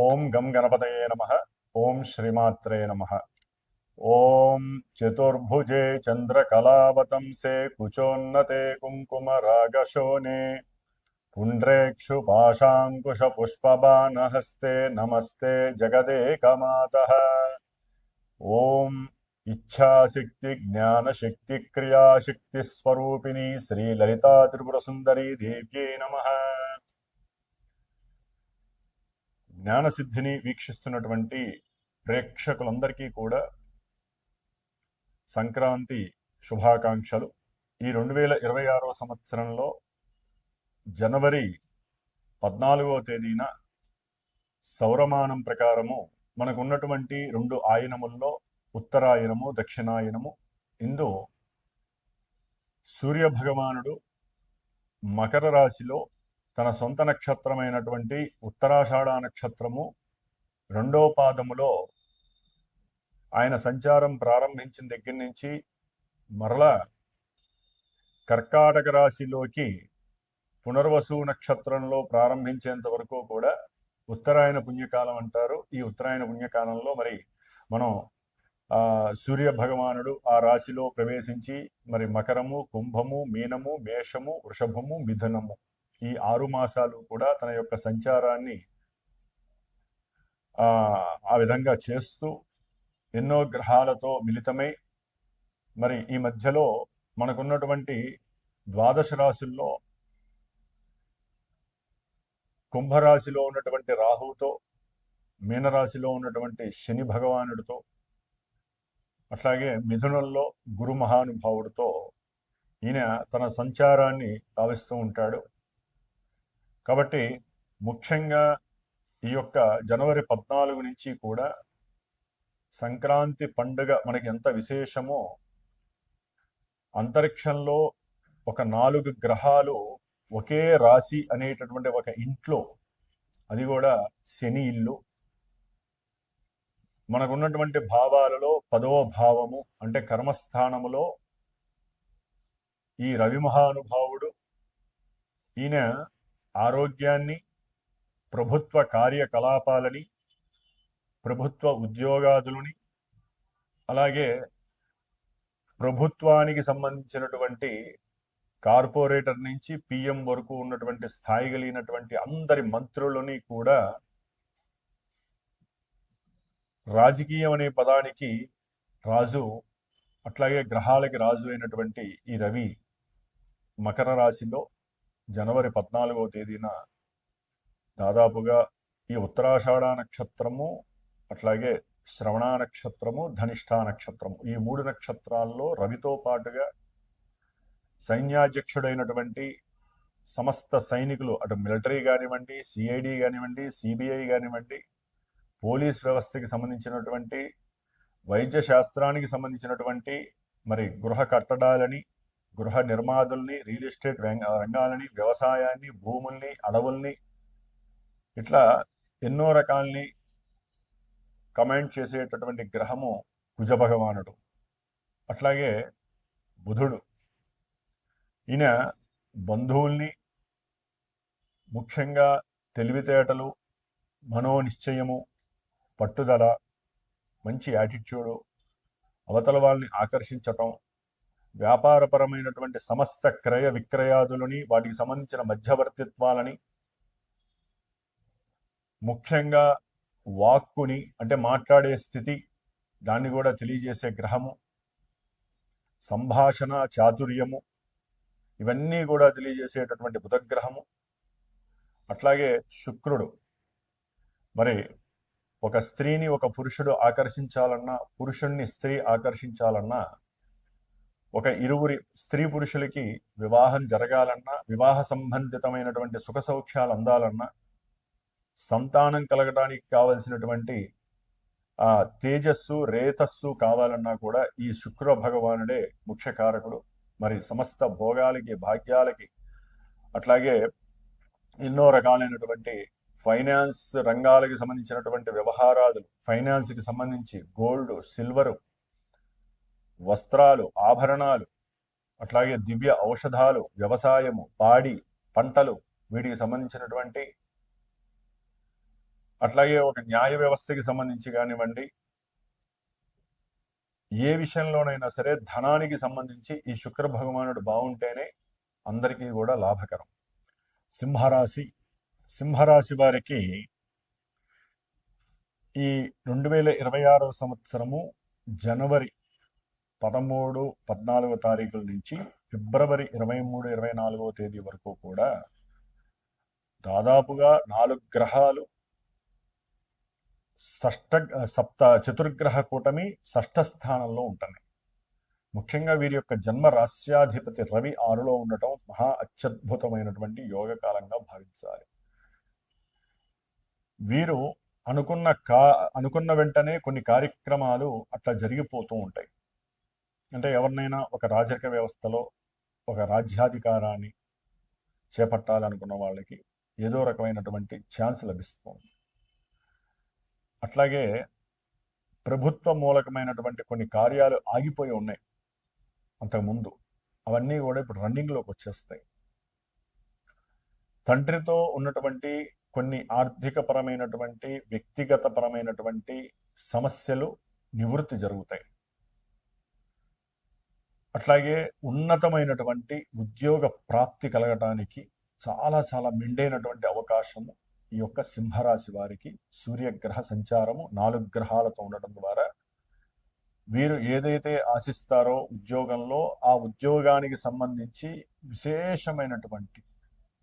ఓం గం గణపతయే నమః. ఓం శ్రీమాత్రే నమః. ఓం చతుర్భుజే చంద్రకళావతంసే కుచోన్నతే కుంకుమరాగశోనే పుండ్రేక్షు పాశాంకుశ పుష్పబాణహస్తే నమస్తే జగదేకమాతః. ఓం ఇచ్ఛాశక్తి జ్ఞానశక్తి క్రియాశక్తి స్వరూపిణి శ్రీ లలితా త్రిపుర సుందరీ దేవ్యై నమః. జ్ఞానసిద్ధిని వీక్షిస్తున్నటువంటి ప్రేక్షకులందరికీ కూడా సంక్రాంతి శుభాకాంక్షలు. ఈ 2026వ సంవత్సరంలో జనవరి 14వ తేదీన సౌరమానం ప్రకారము మనకున్నటువంటి 2 ఆయనముల్లో ఉత్తరాయనము దక్షిణాయనము ఇందు సూర్యభగవానుడు మకర రాశిలో తన సొంత నక్షత్రమైనటువంటి ఉత్తరాషాఢ నక్షత్రము 2వ పాదములో ఆయన సంచారం ప్రారంభించిన దగ్గర నుంచి మరలా కర్కాటక రాశిలోకి పునర్వసు నక్షత్రంలో ప్రారంభించేంత వరకు కూడా ఉత్తరాయణ పుణ్యకాలం అంటారు. ఈ ఉత్తరాయణ పుణ్యకాలంలో మరి మనం సూర్య భగవానుడు ఆ రాశిలో ప్రవేశించి మరి మకరము, కుంభము, మీనము, మేషము, వృషభము, మిథునము ఈ 6 మాసాలు కూడా తన యొక్క సంచారాన్ని ఆ విధంగా చేస్తూ ఎన్నో గ్రహాలతో మిళితమై మరి ఈ మధ్యలో మనకున్నటువంటి ద్వాదశ రాశుల్లో కుంభరాశిలో ఉన్నటువంటి రాహువుతో, మీనరాశిలో ఉన్నటువంటి శని భగవానుడితో, అట్లాగే మిథునంలో గురు మహానుభావుడితో ఈయన తన సంచారాన్ని భావిస్తూ ఉంటాడు. కాబట్టి ముఖ్యంగా ఈ యొక్క జనవరి 14 నుంచి కూడా సంక్రాంతి పండుగ మనకి ఎంత విశేషమో, అంతరిక్షంలో ఒక 4 గ్రహాలు ఒకే రాశి అనేటటువంటి ఒక ఇంట్లో, అది కూడా శని ఇల్లు, మనకున్నటువంటి భావాలలో 10వ భావము అంటే కర్మస్థానములో ఈ రవి మహానుభావుడు ఈయన ఆరోగ్యాన్ని, ప్రభుత్వ కార్యకలాపాలని, ప్రభుత్వ ఉద్యోగాదులని, అలాగే ప్రభుత్వానికి సంబంధించినటువంటి కార్పొరేటర్ నుంచి పిఎం వరకు ఉన్నటువంటి స్థాయి కలిగినటువంటి అందరి మంత్రులని కూడా రాజకీయం అనే పదానికి రాజు, అట్లాగే గ్రహాలకి రాజు అయినటువంటి ఈ రవి మకర రాశిలో జనవరి 14వ తేదీన దాదాపుగా ఈ ఉత్తరాషాఢ నక్షత్రము, అట్లాగే శ్రవణ నక్షత్రము, ధనిష్ఠా నక్షత్రము ఈ 3 నక్షత్రాల్లో రవితో పాటుగా సైన్యాధ్యక్షుడైనటువంటి సమస్త సైనికులు, అటు మిలిటరీ కానివ్వండి, సిఐడి కానివ్వండి, సిబిఐ కానివ్వండి, పోలీస్ వ్యవస్థకి సంబంధించినటువంటి, వైద్య శాస్త్రానికి సంబంధించినటువంటి, మరి గృహ కట్టడాలని, గృహ నిర్మాదుల్ని, రియల్ ఎస్టేట్ రంగాలని, వ్యవసాయాన్ని, భూముల్ని, అడవుల్ని, ఇట్లా ఎన్నో రకాల్ని కమాండ్ చేసేటటువంటి గ్రహము కుజ భగవానుడు. అట్లాగే బుధుడు ఈయన బంధువుల్ని, ముఖ్యంగా తెలివితేటలు, మనోనిశ్చయము, పట్టుదల, మంచి యాటిట్యూడు, అవతల వాళ్ళని ఆకర్షించటం, వ్యాపారపరమైనటువంటి సమస్త క్రయ విక్రయాదులని, వాటికి సంబంధించిన మధ్యవర్తిత్వాలని, ముఖ్యంగా వాక్కుని అంటే మాట్లాడే స్థితి దాన్ని కూడా తెలియజేసే గ్రహము, సంభాషణ చాతుర్యము ఇవన్నీ కూడా తెలియజేసేటటువంటి బుధగ్రహము. అట్లాగే శుక్రుడు, మరి ఒక స్త్రీని ఒక పురుషుడు ఆకర్షించాలన్నా, పురుషుణ్ణి స్త్రీ ఆకర్షించాలన్నా, ఒక ఇరువురి స్త్రీ పురుషులకి వివాహం జరగాలన్నా, వివాహ సంబంధితమైనటువంటి సుఖ సౌఖ్యాలు అందాలన్నా, సంతానం కలగడానికి కావలసినటువంటి తేజస్సు రేతస్సు కావాలన్నా కూడా ఈ శుక్ర భగవానుడే ముఖ్య కారకుడు. మరి సమస్త భోగాలకి, భాగ్యాలకి, అట్లాగే ఎన్నో రకాలైనటువంటి ఫైనాన్స్ రంగాలకి సంబంధించినటువంటి వ్యవహారాలు, ఫైనాన్స్కి సంబంధించి గోల్డ్, సిల్వరు, వస్త్రాలు, ఆభరణాలు, అట్లాగే దివ్య ఔషధాలు, వ్యవసాయము, పాడి పంటలు, వీటికి సంబంధించినటువంటి అట్లాగే ఒక న్యాయ వ్యవస్థకి సంబంధించి కానివ్వండి, ఏ విషయంలోనైనా సరే ధనానికి సంబంధించి ఈ శుక్ర భగవానుడు బాగుంటేనే అందరికీ కూడా లాభకరం. సింహరాశి సింహరాశి వారికి ఈ 2026 సంవత్సరము జనవరి 13, 14 తారీఖుల నుంచి ఫిబ్రవరి 23, 24వ తేదీ వరకు కూడా దాదాపుగా 4 గ్రహాలు చతుర్గ్రహ కూటమి షష్ఠ స్థానంలో ఉంటాయి. ముఖ్యంగా వీరి యొక్క జన్మ రాశ్యాధిపతి రవి 6లో ఉండటం మహా అత్యద్భుతమైనటువంటి యోగకాలంగా భావించాలి. వీరు అనుకున్న వెంటనే కొన్ని కార్యక్రమాలు అట్లా జరిగిపోతూ ఉంటాయి. అంటే ఎవరినైనా ఒక రాజకీయ వ్యవస్థలో ఒక రాజ్యాధికారాన్ని చేపట్టాలనుకున్న వాళ్ళకి ఏదో రకమైనటువంటి ఛాన్స్ లభిస్తుంది. అట్లాగే ప్రభుత్వ మూలకమైనటువంటి కొన్ని కార్యాలు ఆగిపోయి ఉన్నాయి అంతకుముందు, అవన్నీ కూడా ఇప్పుడు రన్నింగ్లోకి వచ్చేస్తాయి. తండ్రితో ఉన్నటువంటి కొన్ని ఆర్థికపరమైనటువంటి వ్యక్తిగతపరమైనటువంటి సమస్యలు నివృత్తి జరుగుతాయి. అట్లాగే ఉన్నతమైనటువంటి ఉద్యోగ ప్రాప్తి కలగటానికి చాలా చాలా మెండైనటువంటి అవకాశము ఈ యొక్క సింహరాశి వారికి సూర్యగ్రహ సంచారము 4 గ్రహాలతో ఉండటం ద్వారా వీరు ఏదైతే ఆశిస్తారో ఉద్యోగంలో ఆ ఉద్యోగానికి సంబంధించి విశేషమైనటువంటి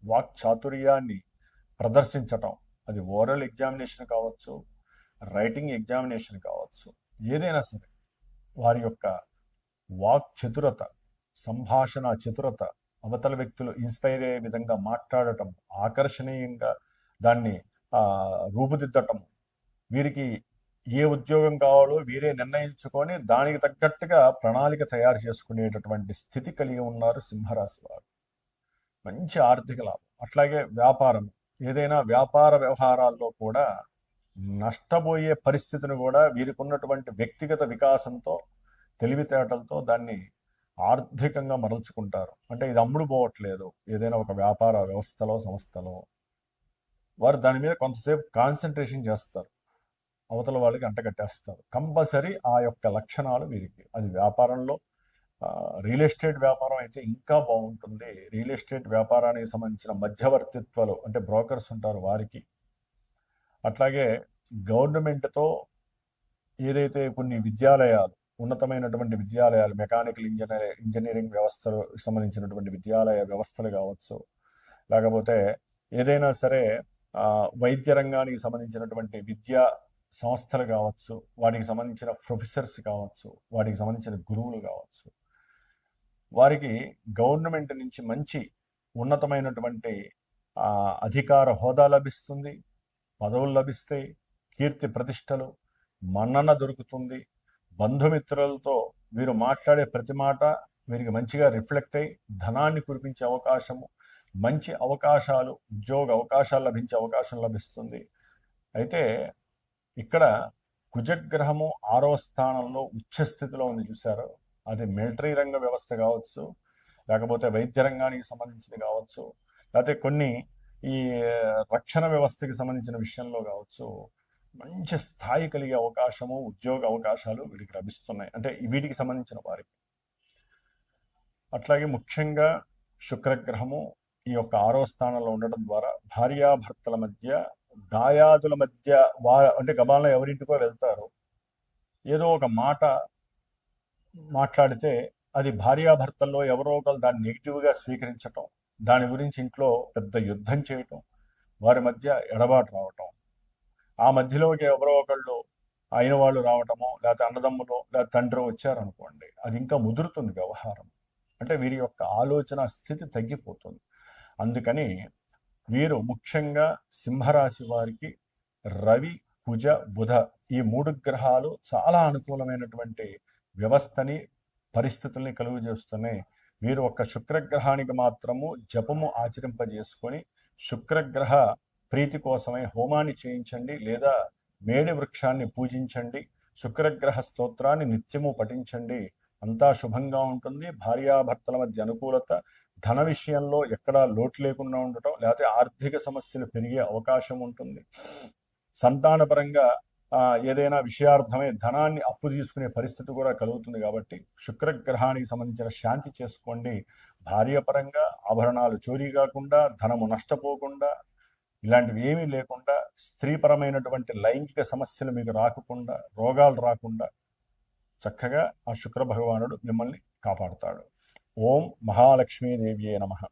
వాక్చాతుర్యాన్ని ప్రదర్శించటం, అది ఓరల్ ఎగ్జామినేషన్ కావచ్చు, రైటింగ్ ఎగ్జామినేషన్ కావచ్చు, ఏదైనా సరే వారి యొక్క వాక్ చతురత, సంభాషణ చతురత, అవతల వ్యక్తులు ఇన్స్పైర్ అయ్యే విధంగా మాట్లాడటం, ఆకర్షణీయంగా దాన్ని రూపుదిద్దటం, వీరికి ఏ ఉద్యోగం కావాలో వీరే నిర్ణయించుకొని దానికి తగ్గట్టుగా ప్రణాళిక తయారు చేసుకునేటటువంటి స్థితి కలిగి ఉన్నారు సింహరాశి వారు. మంచి ఆర్థిక లాభం. అట్లాగే వ్యాపారం, ఏదైనా వ్యాపార వ్యవహారాల్లో కూడా నష్టపోయే పరిస్థితిని కూడా వీరికి ఉన్నటువంటి వ్యక్తిగత వికాసంతో, తెలివితేటలతో దాన్ని ఆర్థికంగా మరల్చుకుంటారు. అంటే ఇది అమ్ముడు పోవట్లేదు, ఏదైనా ఒక వ్యాపార వ్యవస్థలో సంస్థలో వారు దాని మీద కొంతసేపు కాన్సన్ట్రేషన్ చేస్తారు, అవతల వాళ్ళకి అంటగట్టేస్తారు. కంపల్సరీ ఆ యొక్క లక్షణాలు వీరికి. అది వ్యాపారంలో రియల్ ఎస్టేట్ వ్యాపారం అయితే ఇంకా బాగుంటుంది. రియల్ ఎస్టేట్ వ్యాపారానికి సంబంధించిన మధ్యవర్తిత్వాలు అంటే బ్రోకర్స్ ఉంటారు వారికి. అట్లాగే గవర్నమెంట్తో ఏదైతే కొన్ని విద్యాలయాలు, ఉన్నతమైనటువంటి విద్యాలయాలు, మెకానికల్ ఇంజనీరింగ్ వ్యవస్థలు సంబంధించినటువంటి విద్యాలయ వ్యవస్థలు కావచ్చు, లేకపోతే ఏదైనా సరే వైద్య రంగానికి సంబంధించినటువంటి విద్యా సంస్థలు కావచ్చు, వాటికి సంబంధించిన ప్రొఫెసర్స్ కావచ్చు, వాటికి సంబంధించిన గురువులు కావచ్చు, వారికి గవర్నమెంట్ నుంచి మంచి ఉన్నతమైనటువంటి అధికార హోదా లభిస్తుంది, పదవులు లభిస్తాయి, కీర్తి ప్రతిష్టలు, మన్నన దొరుకుతుంది. బంధుమిత్రులతో వీరు మాట్లాడే ప్రతి మాట వీరికి మంచిగా రిఫ్లెక్ట్ అయ్యి ధనాన్ని కురిపించే అవకాశము, మంచి అవకాశాలు, ఉద్యోగ అవకాశాలు లభించే అవకాశం లభిస్తుంది. అయితే ఇక్కడ కుజగ్రహము 6వ స్థానంలో ఉచ్చస్థితిలో ఉంది, చూశారు. అది మిలిటరీ రంగ వ్యవస్థ కావచ్చు, లేకపోతే వైద్య రంగానికి సంబంధించింది కావచ్చు, లేకపోతే కొన్ని ఈ రక్షణ వ్యవస్థకి సంబంధించిన విషయంలో కావచ్చు, మంచి స్థాయి కలిగే అవకాశము, ఉద్యోగ అవకాశాలు వీరికి లభిస్తున్నాయి. అంటే వీటికి సంబంధించిన వారికి. అట్లాగే ముఖ్యంగా శుక్రగ్రహము ఈ యొక్క 6వ స్థానంలో ఉండటం ద్వారా భార్యాభర్తల మధ్య, దాయాదుల మధ్య అంటే గబాల్లో ఎవరింటికో వెళ్తారు, ఏదో ఒక మాట మాట్లాడితే అది భార్యాభర్తల్లో ఎవరో ఒకరు దాన్ని నెగిటివ్గా స్వీకరించటం, దాని గురించి ఇంట్లో పెద్ద యుద్ధం చేయటం, వారి మధ్య ఎడబాటు రావటం, ఆ మధ్యలోకి ఎవరో ఒకళ్ళు అయిన వాళ్ళు రావటమో, లేకపోతే అన్నదమ్ములో లేకపోతే తండ్రి వచ్చారనుకోండి, అది ఇంకా ముదురుతుంది వ్యవహారం. అంటే వీరి యొక్క ఆలోచన స్థితి తగ్గిపోతుంది. అందుకని వీరు ముఖ్యంగా సింహరాశి వారికి రవి, కుజ, బుధ ఈ 3 గ్రహాలు చాలా అనుకూలమైనటువంటి వ్యవస్థని, పరిస్థితుల్ని కలుగు చేస్తున్నాయి. వీరు ఒక్క శుక్రగ్రహానికి మాత్రము జపము ఆచరింపజేసుకొని శుక్రగ్రహ ప్రీతి కోసమై హోమాన్ని చేయించండి, లేదా మేడి వృక్షాన్ని పూజించండి, శుక్రగ్రహ స్తోత్రాన్ని నిత్యము పఠించండి. అంతా శుభంగా ఉంటుంది. భార్యాభర్తల మధ్య అనుకూలత, ధన విషయంలో ఎక్కడా లోటు లేకుండా ఉండటం, లేకపోతే ఆర్థిక సమస్యలు పెరిగే అవకాశం ఉంటుంది. సంతానపరంగా ఏదైనా విషయార్థమై ధనాన్ని అప్పు తీసుకునే పరిస్థితి కూడా కలుగుతుంది. కాబట్టి శుక్రగ్రహానికి సంబంధించిన శాంతి చేసుకోండి. భార్యపరంగా ఆభరణాలు చోరీ కాకుండా, ధనము నష్టపోకుండా, ఇలాంటివి ఏమీ లేకుండా, స్త్రీపరమైనటువంటి లైంగిక సమస్యలు మీకు రాకుండా, రోగాలు రాకుండా చక్కగా ఆ శుక్ర భగవానుడు మిమ్మల్ని కాపాడుతాడు. ఓం మహాలక్ష్మీదేవ్యే నమః.